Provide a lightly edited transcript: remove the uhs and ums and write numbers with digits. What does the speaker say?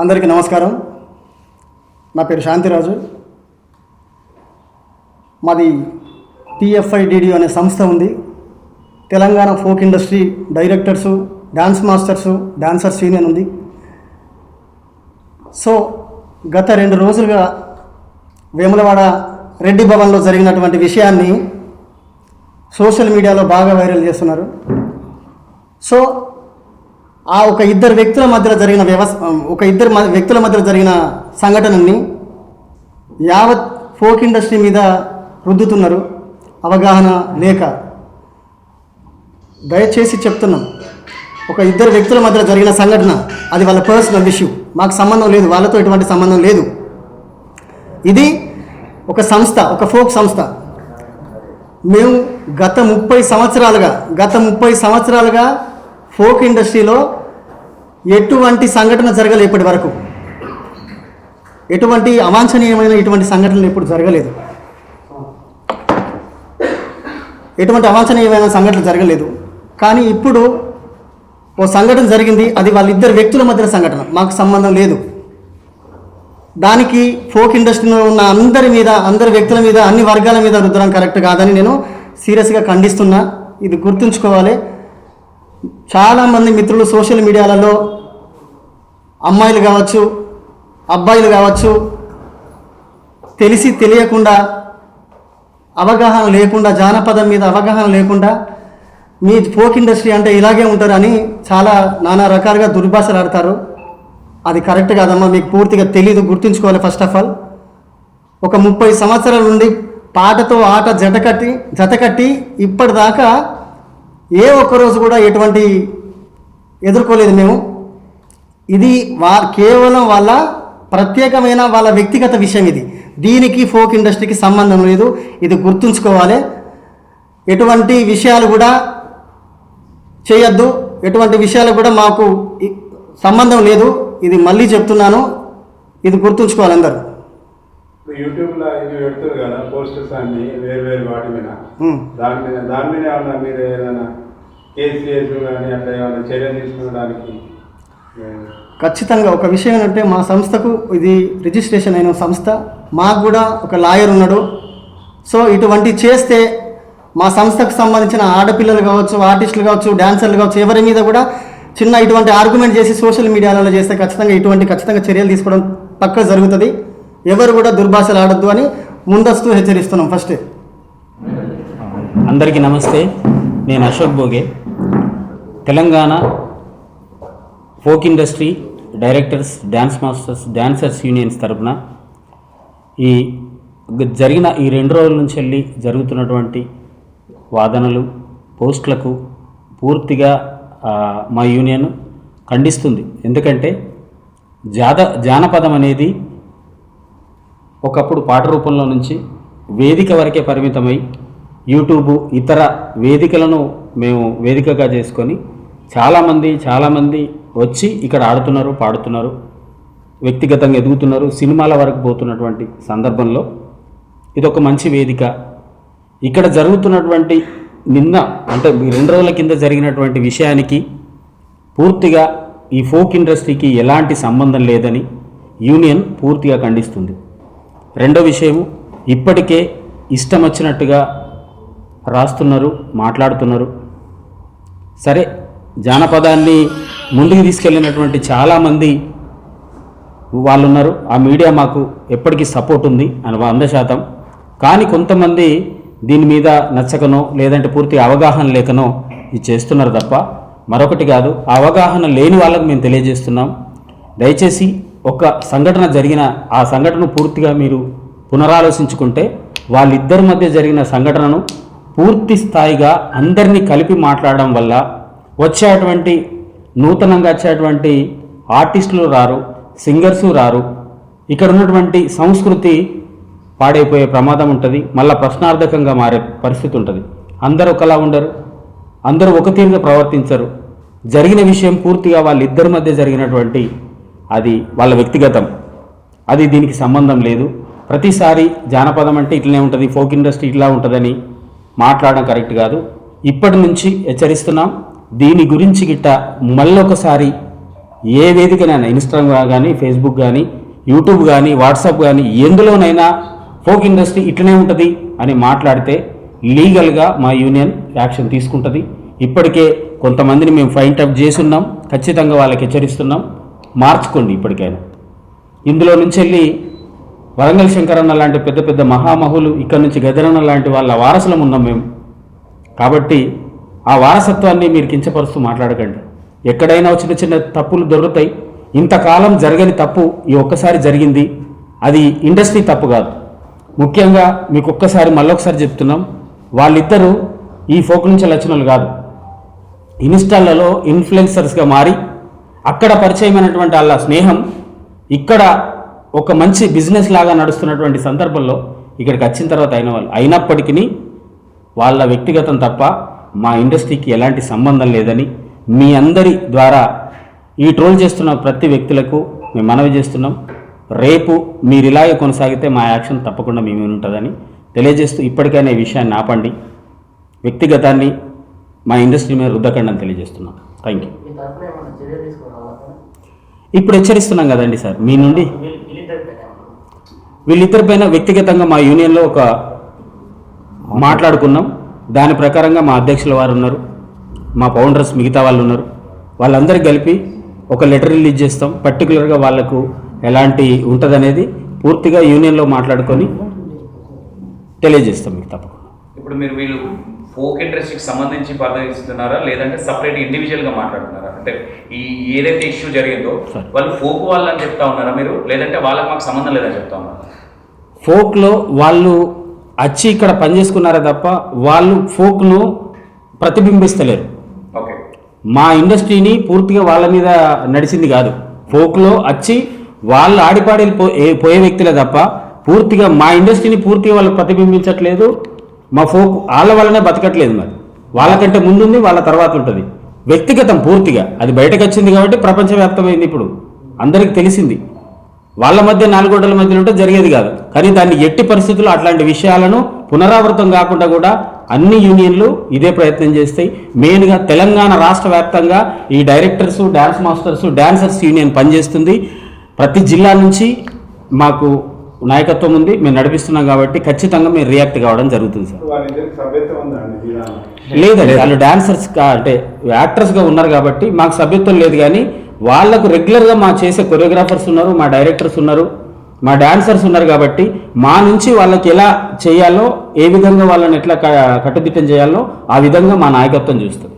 అందరికీ నమస్కారం. నా పేరు శాంతిరాజు. మాది TFIDD అనే సంస్థ ఉంది. Telangana folk industry directors, dance masters, dancers union ఉంది. సో గత 2 రోజులుగా వేములవాడ రెడ్డి భవన్లో జరిగినటువంటి విషయాన్ని సోషల్ మీడియాలో బాగా వైరల్ చేస్తున్నారు. సో ఆ ఇద్దరు వ్యక్తుల మధ్యలో జరిగిన సంఘటనని యావత్ ఫోక్ ఇండస్ట్రీ మీద రుద్దుతున్నారు అవగాహన లేక. దయచేసి చెప్తున్నాం, ఇద్దరు వ్యక్తుల మధ్యలో జరిగిన సంఘటన అది వాళ్ళ పర్సనల్ ఇష్యూ, మాకు సంబంధం లేదు, వాళ్ళతో ఎటువంటి సంబంధం లేదు. ఇది ఒక సంస్థ, ఒక ఫోక్ సంస్థ. మేము గత 30 సంవత్సరాలుగా ఫోక్ ఇండస్ట్రీలో ఎటువంటి సంఘటన జరగలేదు. ఇప్పటి వరకు ఎటువంటి అవాంఛనీయమైన ఇటువంటి సంఘటనలు ఎప్పుడు జరగలేదు. కానీ ఇప్పుడు ఓ సంఘటన జరిగింది, అది వాళ్ళిద్దరు వ్యక్తుల మధ్య సంఘటన, మాకు సంబంధం లేదు. దానికి ఫోక్ ఇండస్ట్రీలో ఉన్న అందరి వ్యక్తుల మీద, అన్ని వర్గాల మీద రుద్దడం కరెక్ట్ కాదని నేను సీరియస్గా ఖండిస్తున్నా. ఇది గుర్తుంచుకోవాలి. చాలామంది మిత్రులు సోషల్ మీడియాలలో అమ్మాయిలు కావచ్చు, అబ్బాయిలు కావచ్చు, తెలిసి తెలియకుండా, అవగాహన లేకుండా, జానపదం మీద అవగాహన లేకుండా మీ ఫోక్ ఇండస్ట్రీ అంటే ఇలాగే ఉంటారని చాలా నానా రకాలుగా దుర్భాషలు ఆడతారు. అది కరెక్ట్ కాదమ్మా, మీకు పూర్తిగా తెలీదు. గుర్తుంచుకోవాలి. ఫస్ట్ ఆఫ్ ఆల్ 30 సంవత్సరాల నుండి పాటతో ఆట జతకట్టి ఇప్పటిదాకా ఏ ఒక్కరోజు కూడా ఎటువంటి ఎదుర్కోలేదు మేము. ఇది కేవలం వాళ్ళ ప్రత్యేకమైన వాళ్ళ వ్యక్తిగత విషయం. దీనికి ఫోక్ ఇండస్ట్రీకి సంబంధం లేదు. ఇది గుర్తుంచుకోవాలి. ఎటువంటి విషయాలు కూడా చేయొద్దు, ఎటువంటి విషయాలు కూడా మాకు సంబంధం లేదు. ఇది మళ్ళీ చెప్తున్నాను, ఇది గుర్తుంచుకోవాలి అందరూ. యూట్యూబ్లో ఇవి పెడుతున్నారు కదా పోస్టర్స్ అన్ని వేరు వాటి మీద, దాని మీద ఏమన్నా మీరు ఏదైనా కేసు కానీ అట్లా ఏమైనా చర్యలు తీసుకోవడానికి? ఖచ్చితంగా. ఒక విషయం ఏంటంటే, మా సంస్థకు ఇది రిజిస్ట్రేషన్ అయిన సంస్థ, మాకు కూడా ఒక లాయర్ ఉన్నాడు. సో ఇటువంటి చేస్తే మా సంస్థకు సంబంధించిన ఆడపిల్లలు కావచ్చు, ఆర్టిస్టులు కావచ్చు, డాన్సర్లు కావచ్చు, ఎవరి మీద కూడా ఇటువంటి ఆర్గ్యుమెంట్ చేసి సోషల్ మీడియాలో చేస్తే ఖచ్చితంగా చర్యలు తీసుకోవడం పక్కా జరుగుతుంది. ఎవరు కూడా దుర్భాషలు ఆడొద్దు అని ముందస్తు హెచ్చరిస్తున్నాం. ఫస్ట్ అందరికీ నమస్తే. నేను Ashok Bhoge, Telangana folk industry directors, dance masters, dancers unions తరపున జరిగిన ఈ 2 రోజుల నుంచి వెళ్ళి జరుగుతున్నటువంటి వాదనలు, పోస్టులకు పూర్తిగా మా యూనియన్ ఖండిస్తుంది. ఎందుకంటే జానపదం అనేది ఒకప్పుడు పాట రూపంలో నుంచి వేదిక వరకే పరిమితమై యూట్యూబ్ ఇతర వేదికలను మేము వేదికగా చేసుకొని చాలామంది వచ్చి ఇక్కడ ఆడుతున్నారు, పాడుతున్నారు, వ్యక్తిగతంగా ఎదుగుతున్నారు, సినిమాల వరకు పోతున్నటువంటి సందర్భంలో ఇది ఒక మంచి వేదిక. ఇక్కడ జరుగుతున్నటువంటి అంటే 2 రోజుల కింద జరిగినటువంటి విషయానికి పూర్తిగా ఈ ఫోక్ ఇండస్ట్రీకి ఎలాంటి సంబంధం లేదని యూనియన్ పూర్తిగా ఖండిస్తుంది. రెండో విషయము, ఇప్పటికే ఇష్టం వచ్చినట్టుగా రాస్తున్నారు, మాట్లాడుతున్నారు. సరే, జానపదాన్ని ముందుకు తీసుకెళ్ళినటువంటి చాలామంది వాళ్ళు ఉన్నారు. ఆ మీడియా మాకు ఎప్పటికీ సపోర్ట్ ఉంది అని 100%. కానీ కొంతమంది దీని మీద నచ్చకనో లేదంటే పూర్తిగా అవగాహన లేకనో ఇది చేస్తున్నారు తప్ప మరొకటి కాదు. ఆ అవగాహన లేని వాళ్ళకు మేము తెలియజేస్తున్నాం. దయచేసి ఒక సంఘటన జరిగిన ఆ సంఘటన పూర్తిగా మీరు పునరాలోచించుకుంటే వాళ్ళిద్దరి మధ్య జరిగిన సంఘటనను పూర్తి స్థాయిగా అందరినీ కలిపి మాట్లాడడం వల్ల నూతనంగా వచ్చేటువంటి ఆర్టిస్టులు రారు, సింగర్సు రారు. ఇక్కడ ఉన్నటువంటి సంస్కృతి పాడైపోయే ప్రమాదం ఉంటుంది. మళ్ళీ ప్రశ్నార్థకంగా మారే పరిస్థితి ఉంటుంది. అందరూ ఒకలా ఉండరు, అందరూ ఒక తీరుగా ప్రవర్తించరు. జరిగిన విషయం పూర్తిగా వాళ్ళిద్దరి మధ్య జరిగినటువంటి అది వాళ్ళ వ్యక్తిగతం, అది దీనికి సంబంధం లేదు. ప్రతిసారి జానపదం అంటే ఇట్లనే ఉంటుంది, ఫోక్ ఇండస్ట్రీ ఇట్లా ఉంటుందని మాట్లాడడం కరెక్ట్ కాదు. ఇప్పటి నుంచి హెచ్చరిస్తున్నాం. దీని గురించి గిట్ట మళ్ళొకసారి ఏ వేదికనైనా ఇన్స్టాగ్రామ్ కానీ ఫేస్బుక్ కానీ యూట్యూబ్ కానీ వాట్సాప్ కానీ ఎందులోనైనా ఫోక్ ఇండస్ట్రీ ఇట్లనే ఉంటుంది అని మాట్లాడితే లీగల్గా మా యూనియన్ యాక్షన్ తీసుకుంటుంది. ఇప్పటికే కొంతమందిని మేము ఫైండ్ అవుట్ చేస్తున్నాం, ఖచ్చితంగా వాళ్ళకి హెచ్చరిస్తున్నాం, మార్చుకోండి ఇప్పటికైనా. ఇందులో నుంచి వెళ్ళి వరంగల్ శంకరన్న లాంటి పెద్ద పెద్ద మహామహులు, ఇక్కడ నుంచి గదరన్న లాంటి వాళ్ళ వారసులం ఉన్నాం మేము. కాబట్టి ఆ వారసత్వాన్ని మీరు కించపరుస్తూ మాట్లాడకండి. ఎక్కడైనా చిన్న చిన్న తప్పులు దొరుకుతాయి. ఇంతకాలం జరగని తప్పు ఈ ఒక్కసారి జరిగింది. అది ఇండస్ట్రీ తప్పు కాదు. ముఖ్యంగా మీకు ఒక్కసారి మళ్ళొకసారి చెప్తున్నాం, వాళ్ళిద్దరూ ఈ ఫోక్ నుంచి వచ్చిన కాదు. ఇన్స్టాలలో ఇన్ఫ్లుయెన్సర్స్గా మారి అక్కడ పరిచయమైనటువంటి వాళ్ళ స్నేహం ఇక్కడ ఒక మంచి బిజినెస్ లాగా నడుస్తున్నటువంటి సందర్భంలో ఇక్కడికి వచ్చిన తర్వాత అయిన వాళ్ళు. అయినప్పటికీ వాళ్ళ వ్యక్తిగతం తప్ప మా ఇండస్ట్రీకి ఎలాంటి సంబంధం లేదని మీ అందరి ద్వారా ఈ ట్రోల్ చేస్తున్న ప్రతి వ్యక్తులకు మేము మనవి చేస్తున్నాం. రేపు మీరు ఇలాగే కొనసాగితే మా యాక్షన్ తప్పకుండా మీ మీద ఉంటుందని తెలియజేస్తూ ఇప్పటికైనా ఈ విషయాన్ని ఆపండి. వ్యక్తిగతాన్ని మా ఇండస్ట్రీ మీద రుద్దకండి అని తెలియజేస్తున్నాం. Thank you. ఇప్పుడు హెచ్చరిస్తున్నాం కదండి సార్, మీ నుండి వీళ్ళిద్దరిపైన వ్యక్తిగతంగా మా యూనియన్లో ఒక మాట్లాడుకున్నాం. దాని ప్రకారంగా మా అధ్యక్షుల వారు ఉన్నారు, మా ఫౌండర్స్ మిగతా వాళ్ళు ఉన్నారు. వాళ్ళందరికీ కలిపి ఒక లెటర్ రిలీజ్ చేస్తాం. పర్టికులర్గా వాళ్ళకు ఎలాంటి ఉంటుందనేది పూర్తిగా యూనియన్లో మాట్లాడుకొని తెలియజేస్తాం మీకు తప్పకుండా. ఇప్పుడు మీరు వీళ్ళు ఫోక్ ఇండస్ట్రీకి సంబంధించి పరిశీలిస్తున్నారా లేదంటే సపరేట్ ఇండివిజువల్గా మాట్లాడుతున్నారా? అంటే ఈ ఏదైతే ఇష్యూ జరిగిందో వాళ్ళు ఫోక్ వాళ్ళు అని చెప్తా ఉన్నారా మీరు, లేదంటే వాళ్ళకి మాకు సంబంధం లేదని చెప్తా ఉన్నారా? ఫోక్లో వాళ్ళు వచ్చి ఇక్కడ పనిచేసుకున్నారే తప్ప వాళ్ళు ఫోక్ను ప్రతిబింబిస్తలేరు. ఓకే, మా ఇండస్ట్రీని పూర్తిగా వాళ్ళ మీద నడిచింది కాదు. ఫోక్లో వచ్చి వాళ్ళు ఆడిపాడి పోయే వ్యక్తులే తప్ప పూర్తిగా మా ఇండస్ట్రీని పూర్తిగా వాళ్ళు ప్రతిబింబించట్లేదు. మా ఫోక్ వాళ్ళ వల్లనే బతకట్లేదు. మరి వాళ్ళకంటే ముందుంది, వాళ్ళ తర్వాత ఉంటుంది. వ్యక్తిగతం పూర్తిగా అది బయటకు వచ్చింది కాబట్టి ప్రపంచవ్యాప్తమైంది. ఇప్పుడు అందరికీ తెలిసింది. వాళ్ళ మధ్య 4 గోడల మధ్యలో ఉంటే జరిగేది కాదు. కానీ దాన్ని ఎట్టి పరిస్థితుల్లో అట్లాంటి విషయాలను పునరావృతం కాకుండా కూడా అన్ని యూనియన్లు ఇదే ప్రయత్నం చేస్తాయి. మెయిన్గా తెలంగాణ రాష్ట్ర వ్యాప్తంగా ఈ directors, dance masters, dancers union పనిచేస్తుంది. ప్రతి జిల్లా నుంచి మాకు నాయకత్వం ఉంది, మేము నడిపిస్తున్నాం. కాబట్టి ఖచ్చితంగా మేము రియాక్ట్ కావడం జరుగుతుంది సార్. లేదండి, వాళ్ళు డాన్సర్స్ అంటే యాక్టర్స్గా ఉన్నారు కాబట్టి మాకు సభ్యత్వం లేదు. కానీ వాళ్ళకు రెగ్యులర్గా మా చేసే కొరియోగ్రాఫర్స్ ఉన్నారు, మా డైరెక్టర్స్ ఉన్నారు, మా డాన్సర్స్ ఉన్నారు. కాబట్టి మా నుంచి వాళ్ళకి ఎలా చేయాలో, ఏ విధంగా వాళ్ళని ఎట్లా కట్టుదిట్టం చేయాలో ఆ విధంగా మా నాయకత్వం చూస్తుంది.